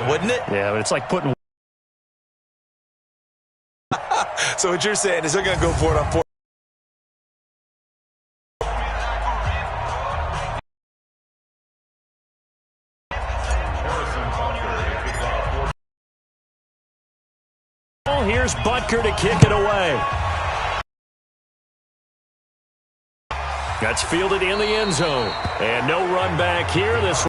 that, wouldn't it? Yeah, but it's like putting... So what you're saying is they're going to go for it on 4th. Here's Butker to kick it away. That's fielded in the end zone. And no run back here. This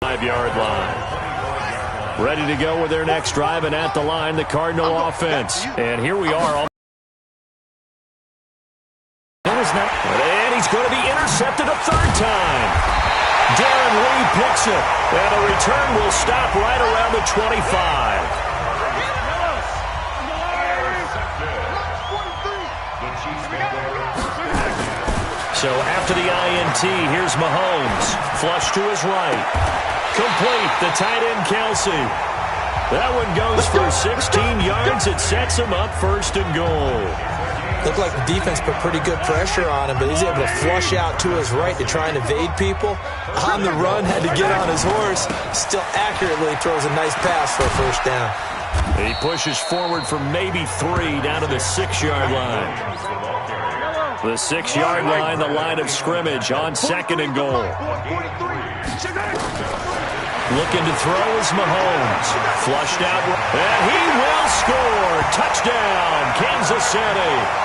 5-yard line. Ready to go with their next drive, and at the line, the Cardinal offense. And here we are. And he's going to be intercepted a third time. Darren Lee picks it, and the return will stop right around the 25. So after the INT, here's Mahomes. Flush to his right. Complete, the tight end Kelsey. That one goes for 16 yards. It sets him up first and goal. Looked like the defense put pretty good pressure on him, but he's able to flush out to his right to try and evade people. On the run, had to get on his horse. Still accurately throws a nice pass for a first down. He pushes forward from maybe 3 down to the 6-yard line. The 6-yard line, the line of scrimmage on second and goal. Looking to throw is Mahomes. Flushed out, and he will score. Touchdown, Kansas City.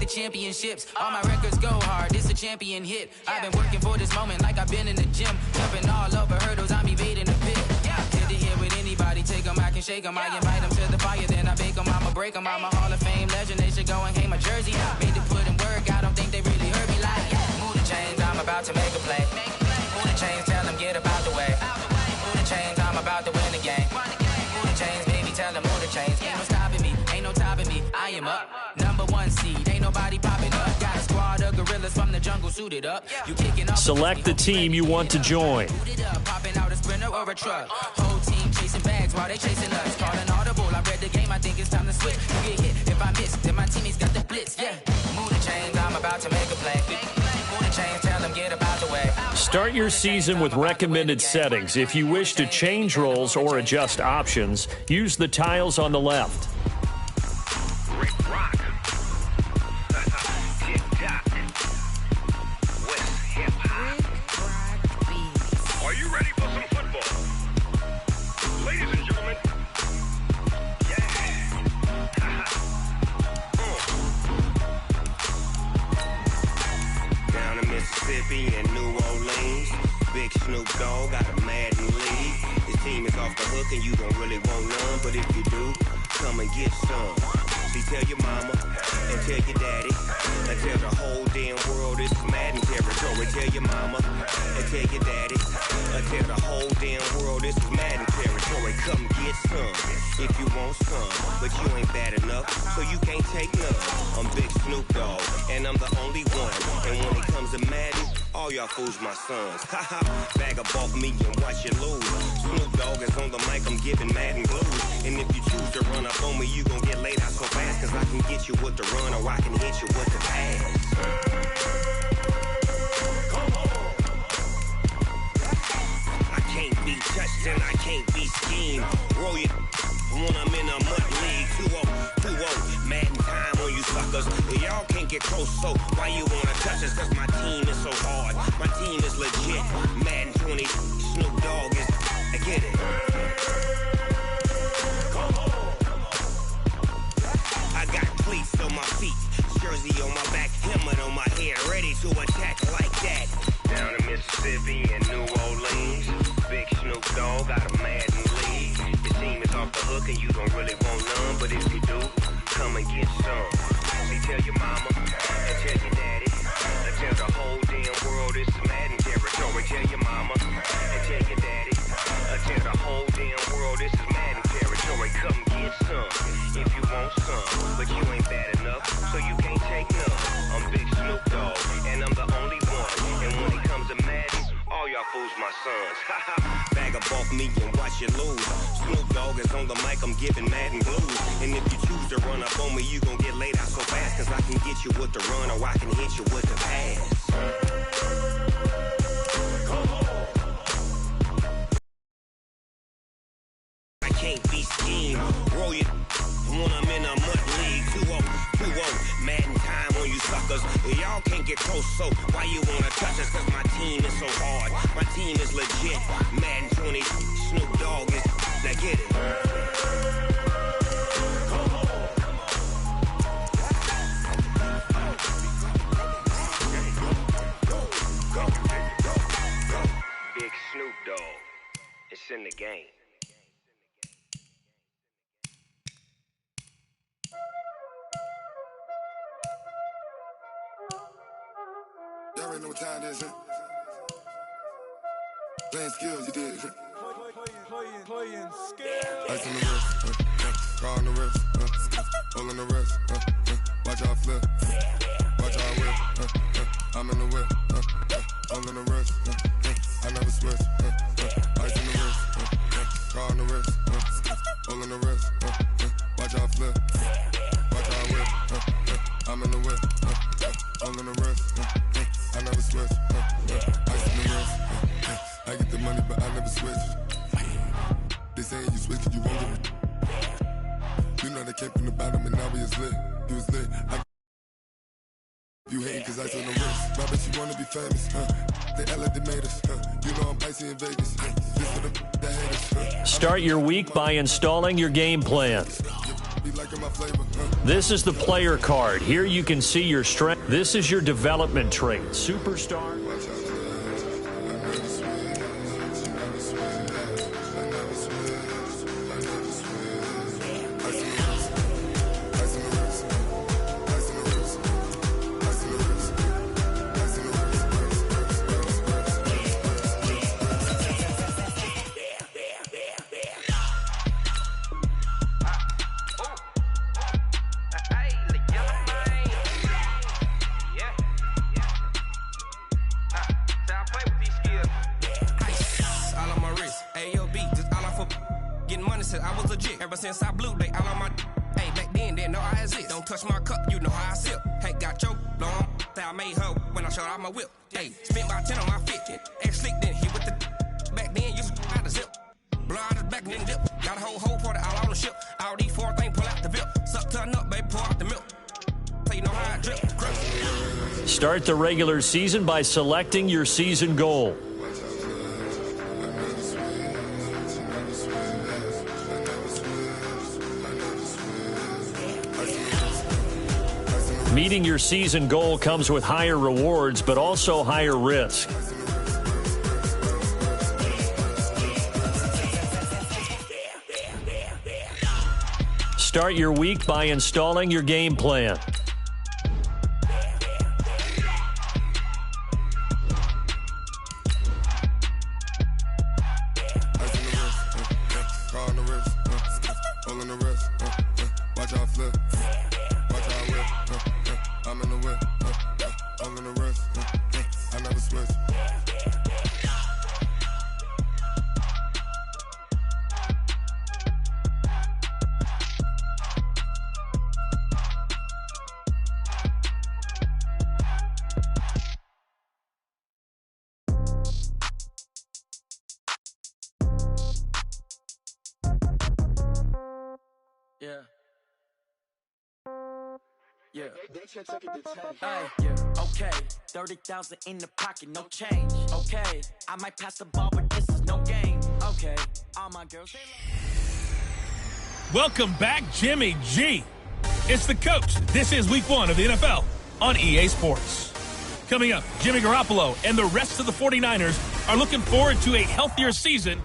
Championships, all my records go hard. This a champion hit. I've been working for this moment like I've been in the gym, jumping all over hurdles. I'm evading the pit. Good to hear with anybody. Take them, I can shake them. I invite them to the fire, then I bake them. I'ma break them. I'm a Hall of Fame legend. They should go and hang my jersey. Made to put in work. I don't think they really heard me like. Move the chains, I'm about to make a play. Move the chains, tell them get about the way. Move the chains, I'm about to win the game. Move the chains, baby, tell them move the chains. Ain't no stopping me, ain't no topping me. I am up. #1 seed, ain't nobody popping up. Got a squad of gorillas from the jungle suited up. You kicking off. Select the team you want to join. Popping out a sprinter or a truck. Whole team chasing bags while they chasing us. Call an audible. I read the game. I think it's time to switch. You get hit if I miss. Then my teammates got the blitz. Yeah. Move the chains. I'm about to make a play. Move the chains. Tell them get about the way. Start your season with recommended settings. If you wish to change roles or adjust options, use the tiles on the left. And New Orleans, Big Snoop Dogg got a Madden league. This team is off the hook and you don't really want none, but if you do, come and get some. See, tell your mama and tell your daddy and tell the whole damn world this is Madden territory. Tell your mama and tell your daddy and tell the whole damn world this is Madden territory. Come get some if you want some, but you ain't bad enough, so you can't take none. I'm Big Snoop Dogg and I'm the only one, and when it comes to Madden, all y'all fools my sons. Haha, bag up off me and watch you lose. Snoop Dogg is on the mic, I'm giving Madden blues. And if you choose to run up on me, you gon' get laid out so fast, cause I can get you with the run or I can hit you with the pass. I can't be touched and I can't be schemed. Roll your when I'm in a mud league. 2-0, Madden time on you suckers. Y'all can't get close, so why you wanna touch us? Cause my team is so hard. My team is legit. Madden20, Snoop Dogg is. I get it. I got cleats on my feet, jersey on my back, helmet on my head, ready to attack like that. Down in Mississippi and New Orleans, big Snoop Dogg got a Madden league. Your team is off the hook and you don't really want none, but if you do, come and get some. See, tell your mama and tell your daddy, and tell the whole damn world this is Madden territory. Tell your mama and tell your daddy, and tell the whole damn world this is Madden territory. Come get some if you want some, but you ain't bad enough, so you can't take none. I'm Big Snoop Dogg, and I'm the only one. And when it comes to Madden, all y'all fools my sons. Bag up off me and watch you lose. Snoop Dogg is on the mic, I'm giving Madden blues. And if you choose to run up on me, you gon' get laid out so fast. Cause I can get you with the run or I can hit you with the pass. I can't be schemed. Roll you when I'm in a mud league. 2-0, Madden time on you suckers. Y'all can't get close, so why you wanna touch us? Cause my team is so hard. My team is legit. Madden20, Snoop Dogg is. Now get it. Big Snoop Dogg. It's in the game. Y'all already know what time it is, huh? Playing skills, you did, huh? Playing skills. Ice on the wrist, car on the wrist, hole in the wrist, watch out flip, watch out whip, I'm in the whip, hole in the wrist, I never switch, ice on the wrist, car on the wrist, hole in the wrist, watch out flip, watch out whip, I'm in the whip, hole in the wrist, I never switch, ice on the wrist, I get the money but I never switch. They saying you switch, you won't get it. You know they came from the bottom and now we is lit. You was lit. You hating cause ice on the wrist. My bitch, you wanna be famous, They Ella, they made us, You know I'm icy in Vegas, This for the that haters, Start your week by installing your game plan. Be liking my flavor, This is the player card. Here you can see your strength. This is your development trait. Superstar. Ever since I blew, they all on my. Hey, back then, they know I exist. Don't touch my cup, you know how I sip. Hey, got your long. I made her when I showed out my whip. Hey, spent about 10 on my fit. Ex-slick, then hit with the. Back then, used to out the zip. Blow out his back, then dip. Got a whole party all on the ship. All these four things, pull out the bip. Suck to a nut, baby, pour out the milk. So you know how I drip. Start the regular season by selecting your season goal. Meeting your season goal comes with higher rewards, but also higher risk. Start your week by installing your game plan. Yeah. Yeah. Okay. 30,000 in the pocket, no change. Okay. I might pass the ball, but this is no game. Okay. All my girls, they Welcome back, Jimmy G. It's the coach. This is week 1 of the NFL on EA Sports. Coming up, Jimmy Garoppolo and the rest of the 49ers are looking forward to a healthier season.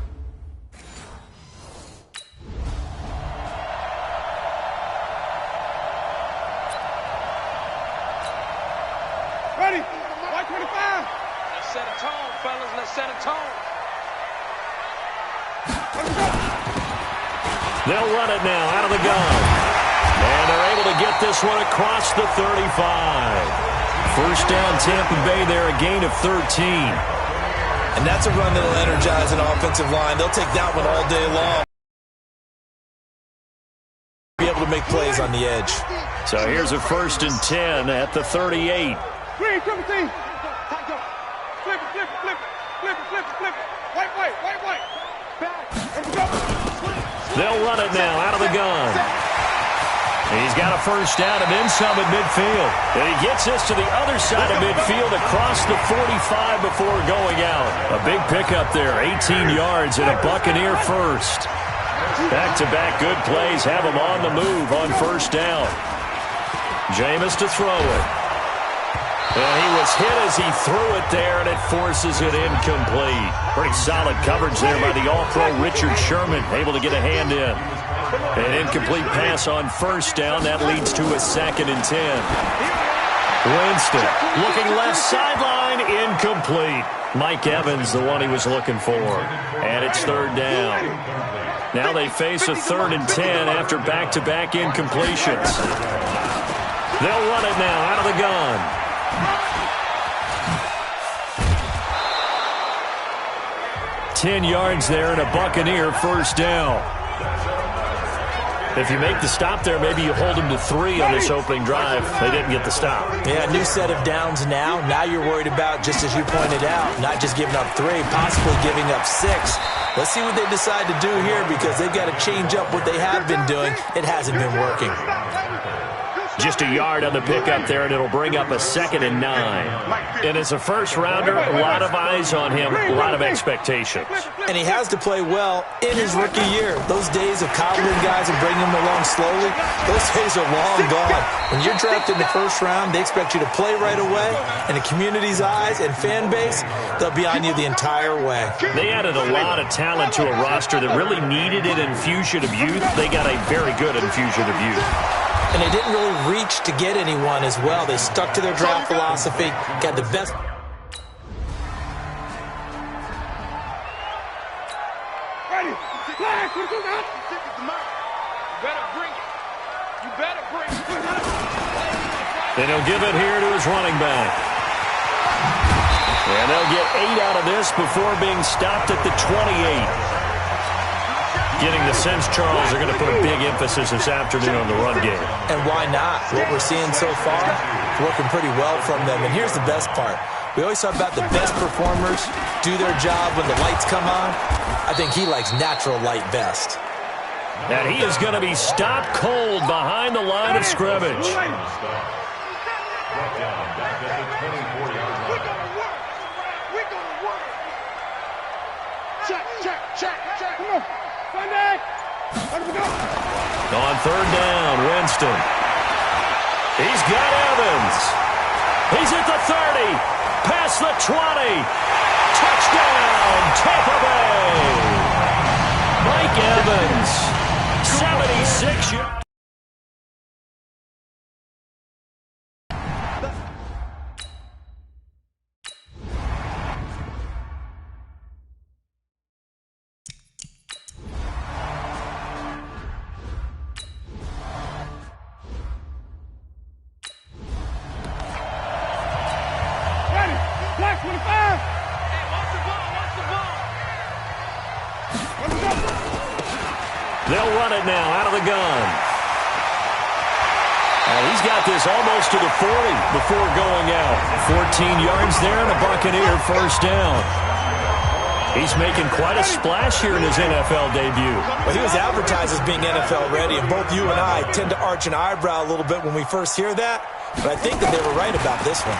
Ready? White 25. Let's set a tone, fellas. Let's set a tone. Let's go. They'll run it now out of the gun. And they're able to get this one across the 35. First down, Tampa Bay there, a gain of 13. And that's a run that'll energize an offensive line. They'll take that one all day long. Be able to make plays on the edge. So here's a 1st and 10 at the 38. Green, triple team. Flip it. White. Back. Let's go. They'll run it now out of the gun. He's got a first down and then some at midfield. And he gets this to the other side of midfield across the 45 before going out. A big pickup there, 18 yards and a Buccaneer first. Back-to-back good plays have him on the move on first down. Jameis to throw it. And he was hit as he threw it there, and it forces it incomplete. Pretty solid coverage there by the All-Pro Richard Sherman, able to get a hand in. An incomplete pass on first down. That leads to a 2nd and 10. Winston looking left sideline, incomplete. Mike Evans, the one he was looking for. And it's 3rd down. Now they face a 3rd and 10 after back-to-back incompletions. They'll run it now out of the gun. 10 yards there and a Buccaneer first down. If you make the stop there, maybe you hold them to 3 on this opening drive. They didn't get the stop. Yeah, new set of downs now. Now you're worried about, just as you pointed out, not just giving up 3, possibly giving up 6. Let's see what they decide to do here, because they've got to change up what they have been doing. It hasn't been working. Just a yard on the pickup there, and it'll bring up a 2nd and 9. And as a first-rounder, a lot of eyes on him, a lot of expectations. And he has to play well in his rookie year. Those days of coddling guys and bringing them along slowly, those days are long gone. When you're drafted in the first round, they expect you to play right away. And the community's eyes and fan base, they'll be on you the entire way. They added a lot of talent to a roster that really needed an infusion of youth. They got a very good infusion of youth. And they didn't really reach to get anyone as well. They stuck to their draft philosophy, got the best. Ready? Flag. You better bring it. You better bring it. And he'll give it here to his running back. And they'll get 8 out of this before being stopped at the 28. Getting the sense, Charles, they're going to put a big emphasis this afternoon on the run game. And why not? What we're seeing so far, working pretty well from them. And here's the best part. We always talk about the best performers do their job when the lights come on. I think he likes natural light best. And he is going to be stopped cold behind the line of scrimmage. Check. Come on. On 3rd down, Winston. He's got Evans. He's at the 30. Past the 20. Touchdown, Tampa Bay. Mike Evans, 76 yards. They'll run it now out of the gun. He's got this almost to the 40 before going out. 14 yards there and a Buccaneer first down. He's making quite a splash here in his NFL debut. Well, he was advertised as being NFL ready, and both you and I tend to arch an eyebrow a little bit when we first hear that, but I think that they were right about this one.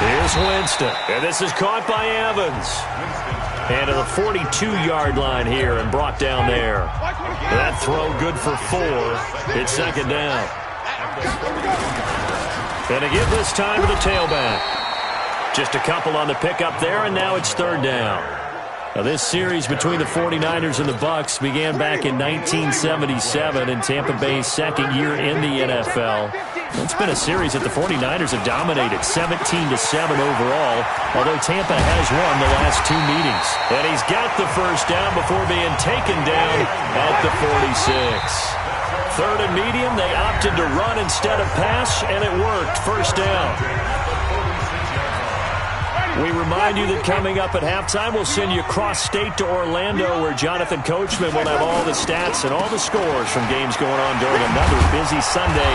Here's Winston, and this is caught by Evans. And to the 42-yard line here and brought down there. That throw good for 4. It's second down. And to give this time to the tailback. Just a couple on the pickup there, and now it's third down. Now, this series between the 49ers and the Bucs began back in 1977 in Tampa Bay's second year in the NFL. It's been a series that the 49ers have dominated, 17-7 overall, although Tampa has won the last 2 meetings. And he's got the first down before being taken down at the 46. Third and medium, they opted to run instead of pass, and it worked. First down. We remind you that coming up at halftime, we'll send you cross-state to Orlando, where Jonathan Coachman will have all the stats and all the scores from games going on during another busy Sunday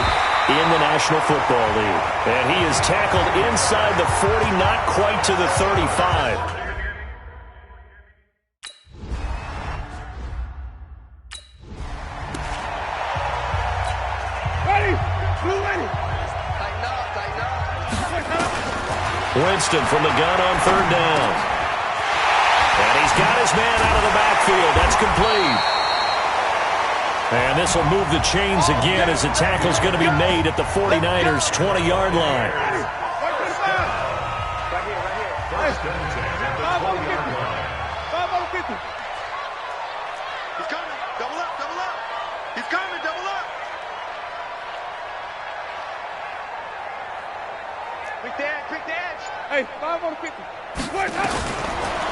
in the National Football League. And he is tackled inside the 40, not quite to the 35. Winston from the gun on third down. And he's got his man out of the backfield. That's complete. And this will move the chains again as the tackle's going to be made at the 49ers' 20-yard line. He's coming. Double up, double up. He's coming, double up. Quick the edge. Hey, 5 on the 50.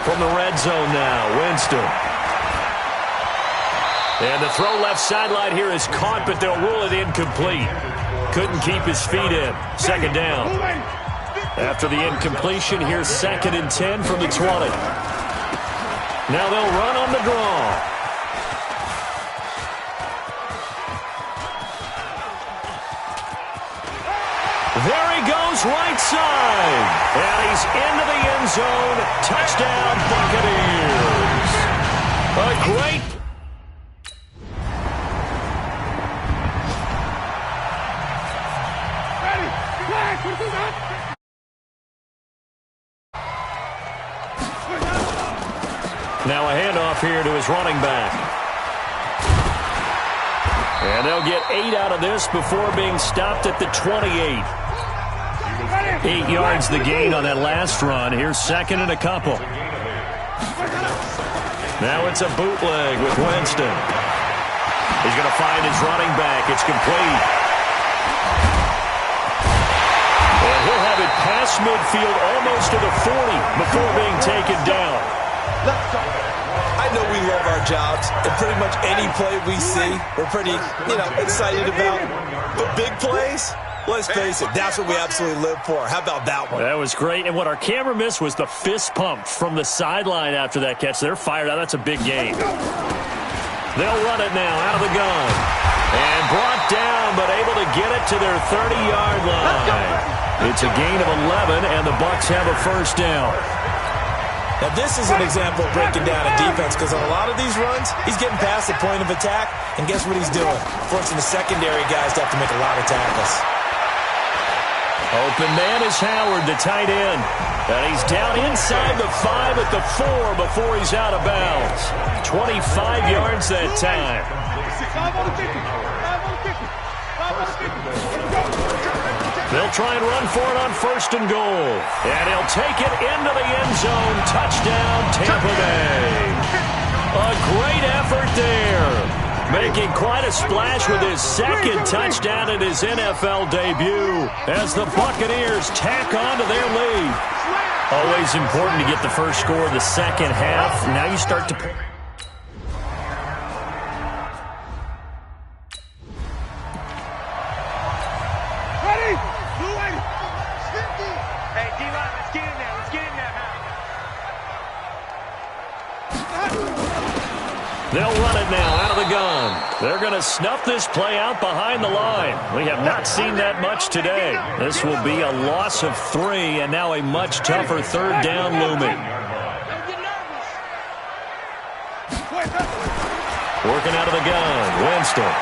From the red zone now, Winston. And the throw left sideline here is caught, but they'll rule it incomplete. Couldn't keep his feet in. Second down. After the incompletion, here's 2nd and 10 from the 20. Now they'll run on the draw. There he goes, right side. And he's into the end zone. Touchdown, Buccaneers. A great... Now a handoff here to his running back. And they'll get 8 out of this before being stopped at the 28. 8 yards the gain on that last run. Here's 2nd and a couple. Now it's a bootleg with Winston. He's going to find his running back. It's complete. And he'll have it past midfield almost to the 40 before being taken down. I know we love our jobs, and pretty much any play we see, we're pretty, excited about. But big plays, let's face it, that's what we absolutely live for. How about that one? That was great, and what our camera missed was the fist pump from the sideline after that catch. They're fired out. That's a big gain. They'll run it now out of the gun. And brought down, but able to get it to their 30-yard line. It's a gain of 11, and the Bucs have a first down. Now, this is an example of breaking down a defense, because on a lot of these runs, he's getting past the point of attack, and guess what he's doing? Forcing the secondary guys to have to make a lot of tackles. Open man is Howard, the tight end. And he's down inside the 5 at the 4 before he's out of bounds. 25 yards that time. 5 on the 50. 5 on the 50. 5 on the 50. They'll try and run for it on 1st and goal. And he'll take it into the end zone. Touchdown, Tampa Bay. A great effort there. Making quite a splash with his 2nd touchdown in his NFL debut as the Buccaneers tack on to their lead. Always important to get the first score of the second half. Now you start to... They'll run it now out of the gun. They're going to snuff this play out behind the line. We have not seen that much today. This will be a loss of 3, and now a much tougher 3rd down looming. Working out of the gun. Winston.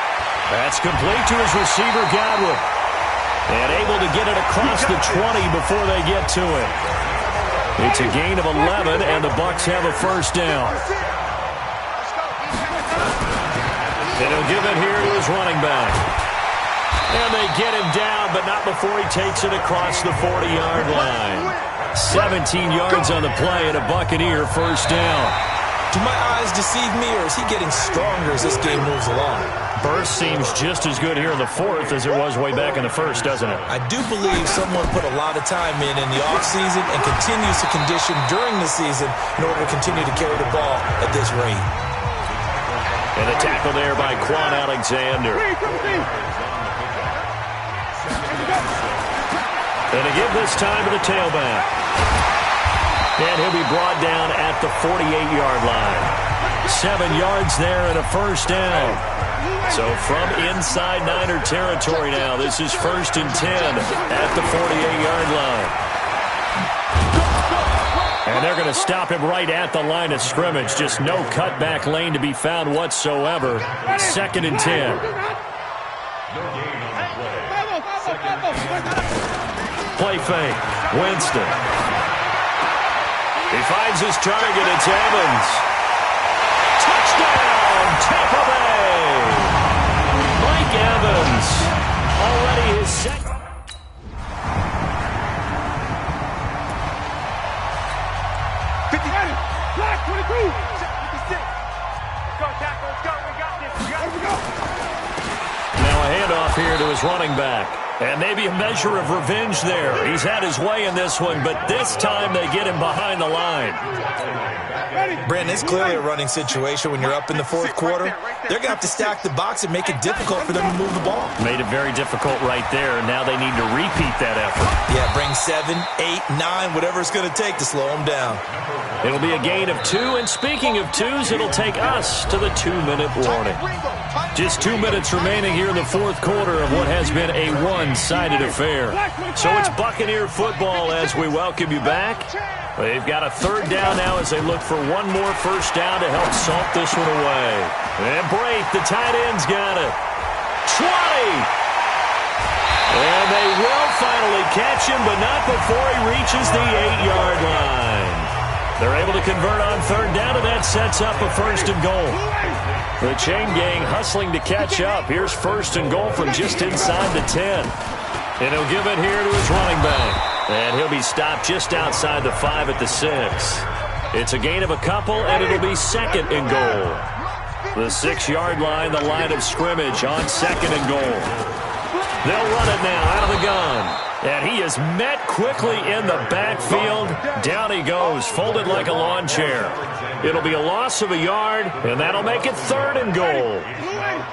That's complete to his receiver, Godwin. And able to get it across the 20 before they get to it. It's a gain of 11, and the Bucs have a first down. And he'll give it here to his running back. And they get him down, but not before he takes it across the 40-yard line. 17 yards on the play and a Buccaneer first down. Do my eyes deceive me, or is he getting stronger as this game moves along? Burst seems just as good here in the fourth as it was way back in the first, doesn't it? I do believe someone put a lot of time in the offseason and continues to condition during the season in order to continue to carry the ball at this rate. And a tackle there by Quan Alexander. And to give this time to the tailback. And he'll be brought down at the 48-yard line. 7 yards there and a first down. So from inside Niner territory now, this is 1st and 10 at the 48-yard line. And they're going to stop him right at the line of scrimmage. Just no cutback lane to be found whatsoever. 2nd and 10. Play fake. Winston. He finds his target. It's Evans. Touchdown, Tampa Bay. Mike Evans. Already his second. Black 22. 56. Go, tackle. Let's go. We got this. We got this. Now a handoff here to his running back. And maybe a measure of revenge there. He's had his way in this one, but this time they get him behind the line. Brandon, it's clearly a running situation when you're up in the fourth quarter. They're going to have to stack the box and make it difficult for them to move the ball. Made it very difficult right there. Now they need to repeat that effort. Yeah, bring 7, 8, 9, whatever it's going to take to slow them down. It'll be a gain of 2, and speaking of 2s, it'll take us to the 2-minute warning. Just 2 minutes remaining here in the fourth quarter of what has been a one-sided affair. So it's Buccaneer football as we welcome you back. They've got a third down now as they look for one more first down to help salt this one away. And Brate, the tight end's got it. 20! And they will finally catch him, but not before he reaches the 8-yard line. They're able to convert on third down, and that sets up a 1st and goal. The chain gang hustling to catch up. Here's 1st and goal from just inside the 10. And he'll give it here to his running back. And he'll be stopped just outside the 5 at the 6. It's a gain of a couple, and it'll be 2nd and goal. The 6-yard line, the line of scrimmage on 2nd and goal. They'll run it now out of the gun. And he is met quickly in the backfield. Down he goes, folded like a lawn chair. It'll be a loss of a yard, and that'll make it 3rd and goal.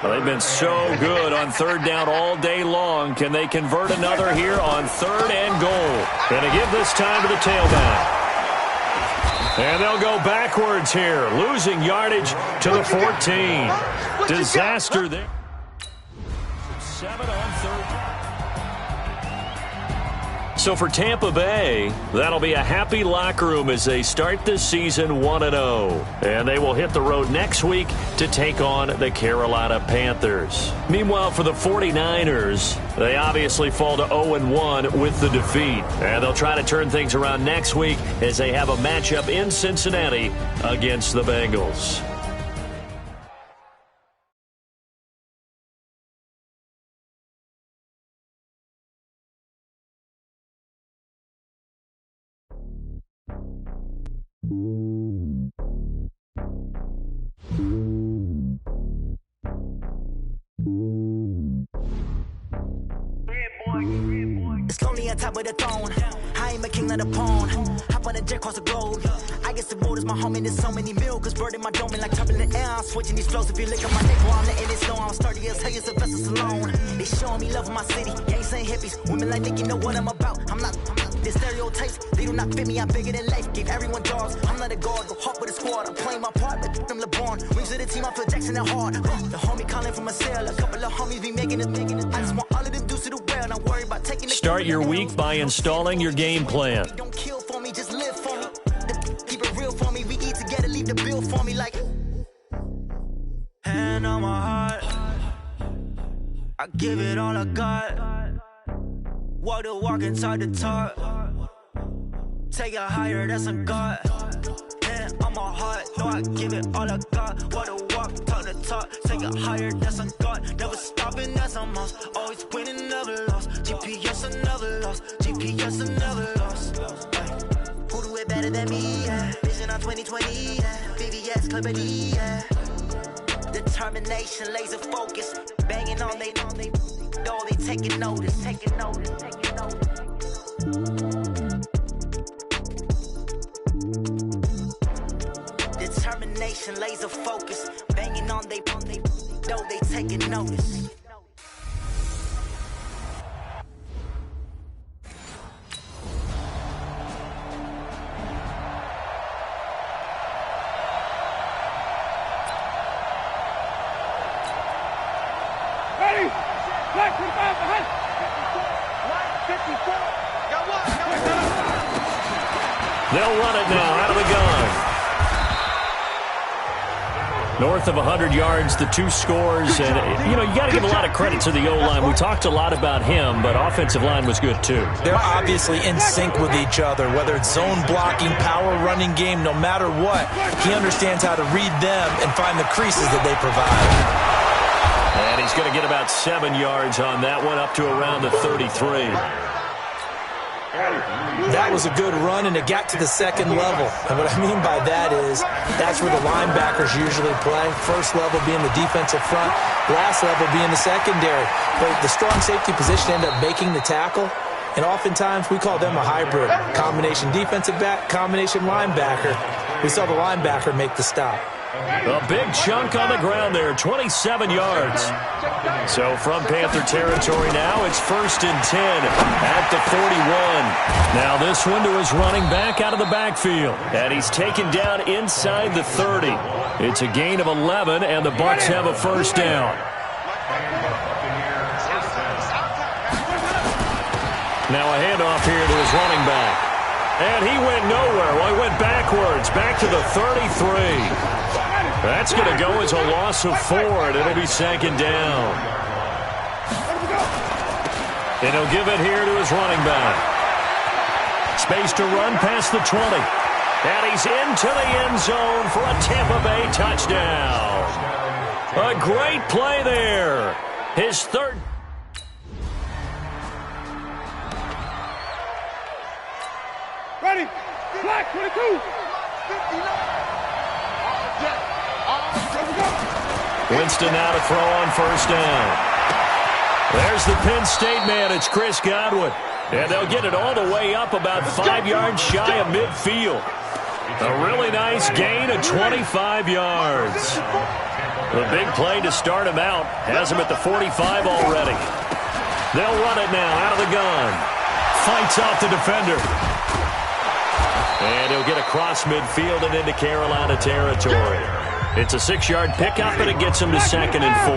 Well, they've been so good on third down all day long. Can they convert another here on 3rd and goal? And to give this time to the tailback. And they'll go backwards here, losing yardage to the 14. Disaster there. 7 on 3rd. So for Tampa Bay, that'll be a happy locker room as they start this season 1-0. And they will hit the road next week to take on the Carolina Panthers. Meanwhile, for the 49ers, they obviously fall to 0-1 with the defeat. And they'll try to turn things around next week as they have a matchup in Cincinnati against the Bengals. It's lonely on top of the throne. I ain't a king of the pawn. Hop on a jet across the globe. I guess the world is my home and there's so many milkers bird in my dome and like turbulent air. I'm switching these flows. If you look at my neck, well, I'm letting it slow. I'm sturdy as hell, a vessel alone. They showing me love in my city. Gangs ain't hippies. Women like Nick, you know what I'm about. I'm not the stereotypes. They do not fit me. I'm bigger than life. Give everyone dogs. I'm not a guard. Go hard with a squad. I'm playing my part. But them LeBron. Rings to the team. I feel Jackson and hard. The homie calling from a cell. A couple of homies be making it. I just want all of them dudes to do well. Not worry about taking it. Start your week by installing your game plan. Don't kill for me, just live for me. Keep it real for me. We eat together, leave the bill for me like. give it all I got. Walk the walk inside the talk. Take it higher, that's a God. Man, I'm a heart, no, I give it all I got. Walk the walk, talk the talk. Take it higher, that's a God. Never stopping, that's a must. Always winning, never lost. GPS, I never lost. GPS, I never lost. Who do it better than me? Yeah. Vision on 2020. Yeah. VVS, Clippity. Yeah. Determination, laser focus. Banging on they taking notice. Determination, laser focus. Banging on they taking notice. Ready? Black 25 behind. 54. Got one. They'll run it now out of the gun. North of 100 yards, the two scores. And, you got to give a lot of credit to the O-line. We talked a lot about him, but offensive line was good, too. They're obviously in sync with each other, whether it's zone blocking, power running game, no matter what. He understands how to read them and find the creases that they provide. And he's going to get about 7 yards on that one, up to around the 33. That was a good run, and it got to the second level. And what I mean by that is that's where the linebackers usually play. First level being the defensive front, last level being the secondary. But the strong safety position ended up making the tackle, and oftentimes we call them a hybrid. Combination defensive back, combination linebacker. We saw the linebacker make the stop. A big chunk on the ground there, 27 yards. So from Panther territory now, it's 1st and 10 at the 41. Now this one to his running back out of the backfield. And he's taken down inside the 30. It's a gain of 11, and the Bucs have a first down. Now a handoff here to his running back. And he went nowhere. Well, he went backwards, back to the 33. That's going to go as a loss of 4, and it'll be 2nd down. And he'll give it here to his running back. Space to run past the 20. And he's into the end zone for a Tampa Bay touchdown. A great play there. His third. Ready? Black 22. 59. Winston now to throw on first down. There's the Penn State man. It's Chris Godwin. And they'll get it all the way up about 5 yards shy of midfield. A really nice gain of 25 yards. The big play to start him out has him at the 45 already. They'll run it now out of the gun. Fights off the defender. And he'll get across midfield and into Carolina territory. It's a 6-yard pickup, and it gets him to 2nd and 4.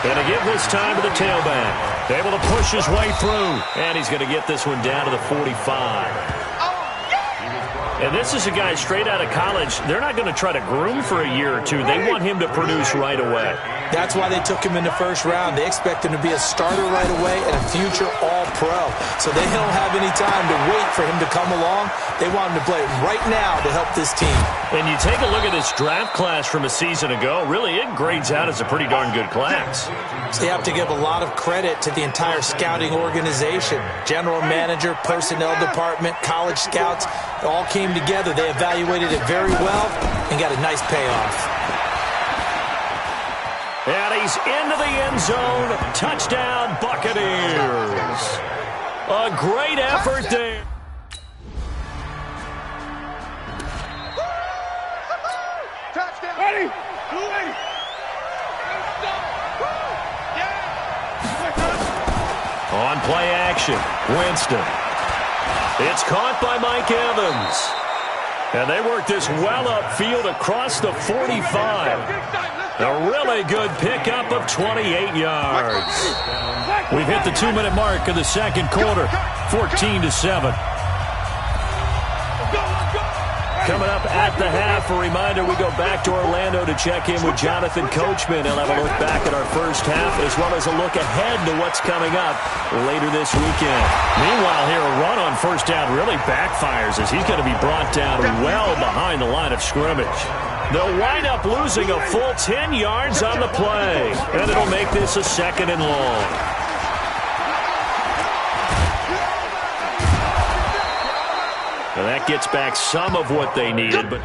And to give this time to the tailback. Able to push his way through. And he's going to get this one down to the 45. And this is a guy straight out of college. They're not going to try to groom for a year or two. They want him to produce right away. That's why they took him in the first round. They expect him to be a starter right away and a future All-Pro. So they don't have any time to wait for him to come along. They want him to play right now to help this team. And you take a look at this draft class from a season ago, really it grades out as a pretty darn good class. So you have to give a lot of credit to the entire scouting organization. General manager, personnel department, college scouts, it all came together. They evaluated it very well and got a nice payoff. And he's into the end zone. Touchdown, Buccaneers. A great effort there. Touchdown. Ready? 280. On play action, Winston. It's caught by Mike Evans. And they work this well upfield across the 45. A really good pickup of 28 yards. We've hit the 2-minute mark of the second quarter, 14-7. Coming up at the half, a reminder, we go back to Orlando to check in with Jonathan Coachman. He'll have a look back at our first half as well as a look ahead to what's coming up later this weekend. Meanwhile, here a run on first down really backfires as he's going to be brought down well behind the line of scrimmage. They'll wind up losing a full 10 yards on the play, and it'll make this a 2nd and long. Well, that gets back some of what they needed, but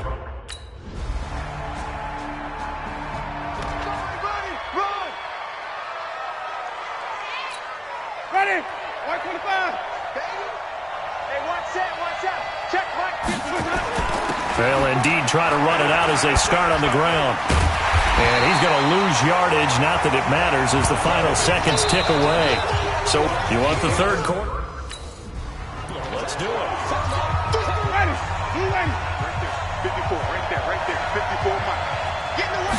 Ready? 125. Hey, watch out. Check, Mike. they'll indeed try to run it out as they start on the ground. And he's going to lose yardage, not that it matters, as the final seconds tick away. So you want the third quarter? Let's do it. Ready. Blue ready. Right there. 54, Mike. Get in the way.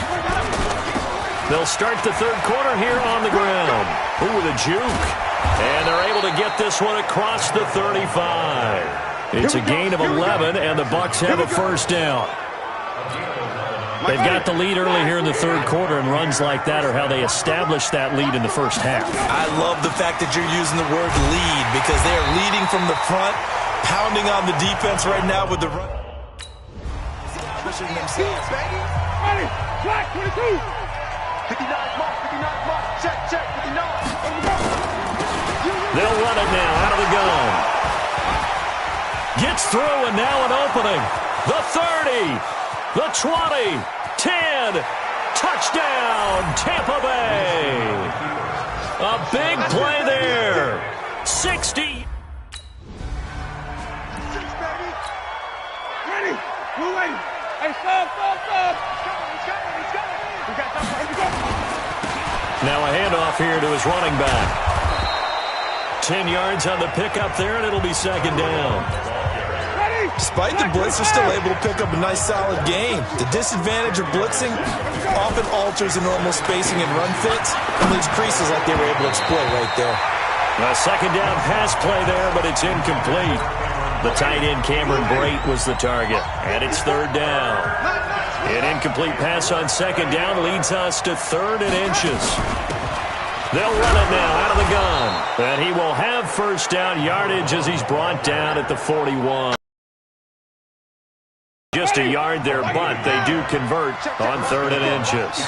They'll start the third quarter here on the ground. Ooh, with a juke. And they're able to get this one across the 35. It's a gain of 11, and the Bucs have a first down. They've got the lead early here in the third quarter, and runs like that are how they establish that lead in the first half. I love the fact that you're using the word lead because they are leading from the front, pounding on the defense right now with the run. Establishing themselves. Ready. Black 22. 59 mark. Check. 59. They'll run it now out of the gun. Gets through, and now an opening. The 30, the 20, 10. Touchdown, Tampa Bay. A big play there. 60. Ready. Blue ready. Hey, stop. He's coming. We got time. Here we go. Now a handoff here to his running back. 10 yards on the pickup there, and it'll be 2nd down. Despite the blitz, they're still able to pick up a nice, solid gain. The disadvantage of blitzing often alters the normal spacing and run fits and leaves creases like they were able to exploit right there. A 2nd down pass play there, but it's incomplete. The tight end Cameron Brate was the target, and it's 3rd down. An incomplete pass on 2nd down leads us to 3rd and inches. They'll run it now out of the gun. And he will have first down yardage as he's brought down at the 41. Just a yard there, but they do convert on 3rd and inches.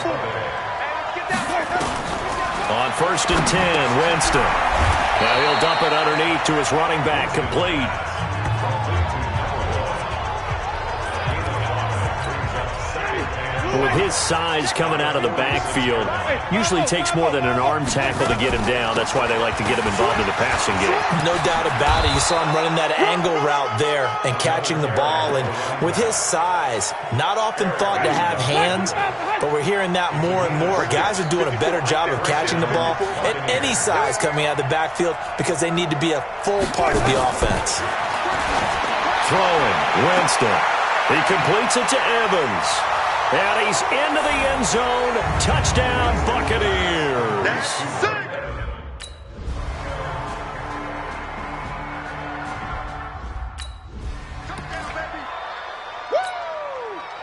On 1st and 10, Winston. Now he'll dump it underneath to his running back, complete. With his size coming out of the backfield, usually takes more than an arm tackle to get him down. That's why they like to get him involved in the passing game. No doubt about it. You saw him running that angle route there and catching the ball. And with his size, not often thought to have hands, but we're hearing that more and more. Guys are doing a better job of catching the ball at any size coming out of the backfield because they need to be a full part of the offense. Throwing, Winston. He completes it to Evans. And he's into the end zone. Touchdown, Buccaneers.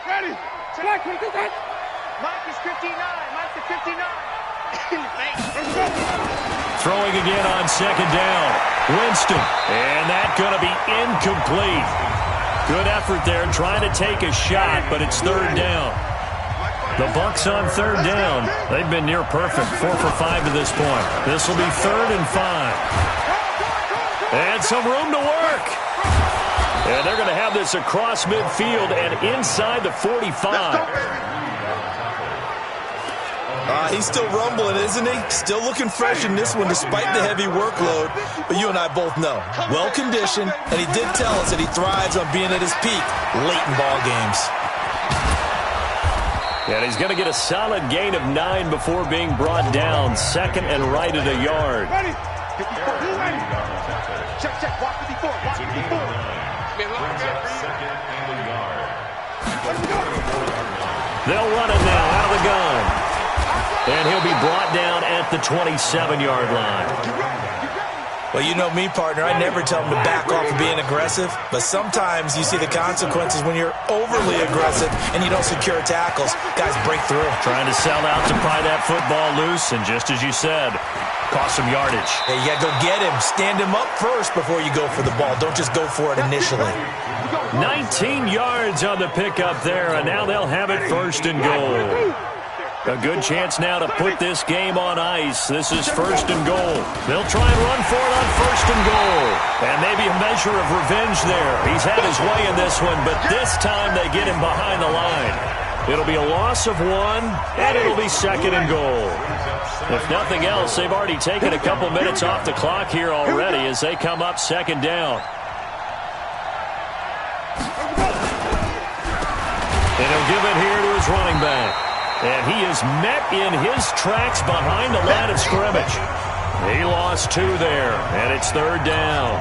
Ready. Select. Mike is 59. Throwing again on 2nd down. Winston. And that's going to be incomplete. Good effort there trying to take a shot, but it's 3rd down. The Bucs on 3rd down. They've been near perfect, 4 for 5 to this point. This will be 3rd and 5. And some room to work. And they're going to have this across midfield and inside the 45. He's still rumbling, isn't he? Still looking fresh in this one despite the heavy workload. But you and I both know, well-conditioned, and he did tell us that he thrives on being at his peak late in ball games. And he's going to get a solid gain of 9 before being brought down. 2nd and right at a yard. Ready. 54. Ready. Check. Watch 54. They'll run it now out of the gun. And he'll be brought down at the 27-yard line. Well, you know me, partner. I never tell them to back off of being aggressive, but sometimes you see the consequences when you're overly aggressive and you don't secure tackles. Guys break through. Trying to sell out to pry that football loose, and just as you said, cost some yardage. Yeah, you got to go get him. Stand him up first before you go for the ball. Don't just go for it initially. 19 yards on the pickup there, and now they'll have it first and goal. A good chance now to put this game on ice. This is first and goal. They'll try and run for it on first and goal. And maybe a measure of revenge there. He's had his way in this one, but this time they get him behind the line. It'll be a loss of 1, and it'll be second and goal. If nothing else, they've already taken a couple minutes off the clock here already as they come up second down. And he'll give it here to his running back. And he is met in his tracks behind the line of scrimmage. He lost 2 there, and it's third down.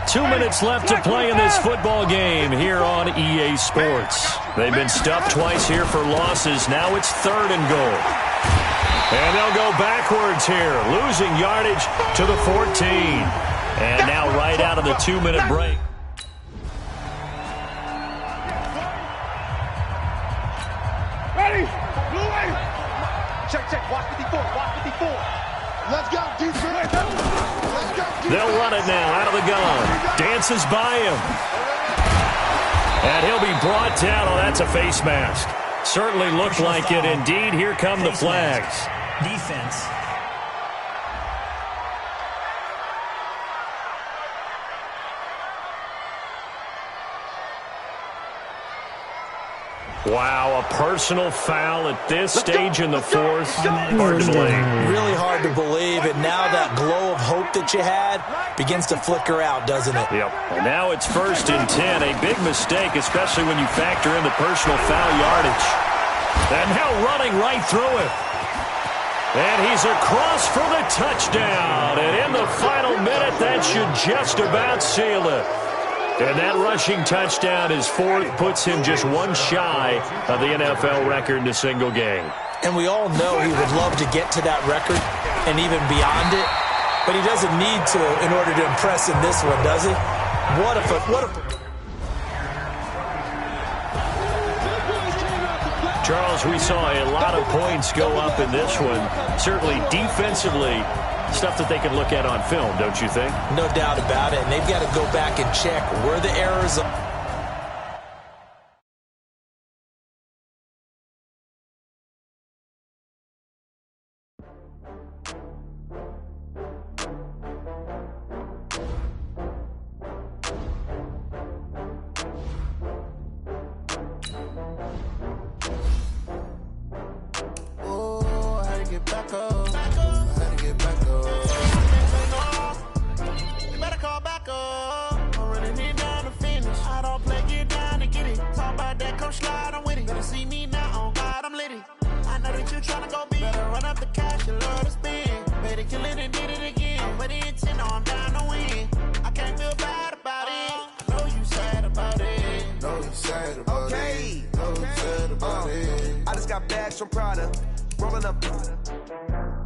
2 minutes left to play in this football game here on EA Sports. They've been stuffed twice here for losses. Now it's third and goal. And they'll go backwards here, losing yardage to the 14. And now right out of the 2-minute break. Check. Watch 54. Let's go, defense. Let's go, They'll run it now out of the gun. Dances by him. And he'll be brought down. Oh, that's a face mask. Certainly looked like it. Indeed, here come the flags. Defense. Wow, a personal foul at this stage in the fourth. Hard to believe. Really hard to believe, and now that glow of hope that you had begins to flicker out, doesn't it? Yep. And now it's first and 10. A big mistake, especially when you factor in the personal foul yardage. And now running right through it. And he's across for the touchdown. And in the final minute, that should just about seal it. And that rushing touchdown, his 4th, puts him just 1 shy of the NFL record in a single game. And we all know he would love to get to that record and even beyond it, but he doesn't need to in order to impress in this one, does he? What a Charles, we saw a lot of points go up in this one. Certainly defensively, stuff that they can look at on film, don't you think? No doubt about it, and they've got to go back and check where the errors are.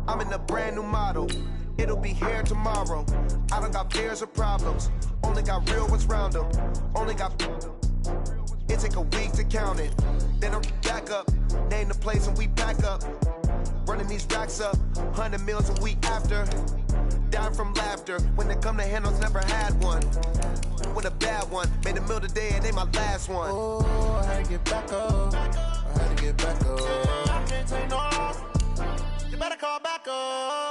I'm in a brand new model. It'll be here tomorrow. I don't got fears or problems. Only got real ones round them. Only got. It take a week to count it. Then I'm back up. Name the place and we pack up. Running these racks up. 100 meals a week after. Dying from laughter. When it come to handles, never had one. With a bad one. Made a meal today and they my last one. Oh, I had to get back up. I had to get back up. I can't take no. You better call back up.